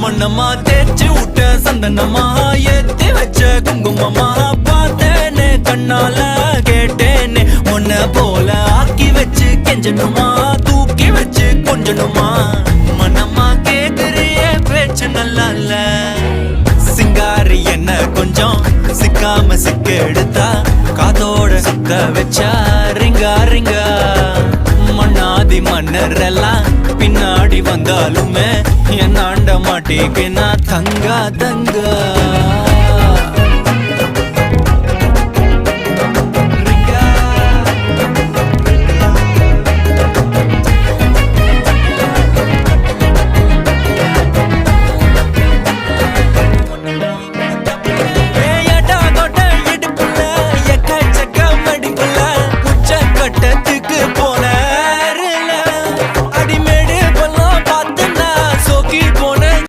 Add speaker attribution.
Speaker 1: மண்ணம்மா தேய்ச்சி விட்ட சந்தனமா ஏத்தி வச்ச குங்குமமா பார்த்தேனே கண்ணால கேட்டேனே உன்ன போல ஆக்கி வச்சு கெஞ்சணுமா தூக்கி வச்சு கொஞ்சணுமா மனமா கேக்குறிய பேச்சு நல்லா இல்ல சிங்காரி என்ன கொஞ்சம் சிக்காம சிக்க எடுத்தா காதோட சுத்த வச்சா ரிங்கா ரிங்கா மண்ணாதி மன்னர் எல்லாம் பின்னாடி வந்தாலுமே என் ஆண்ட மாட்டேக்கு நான் தங்கா தங்கா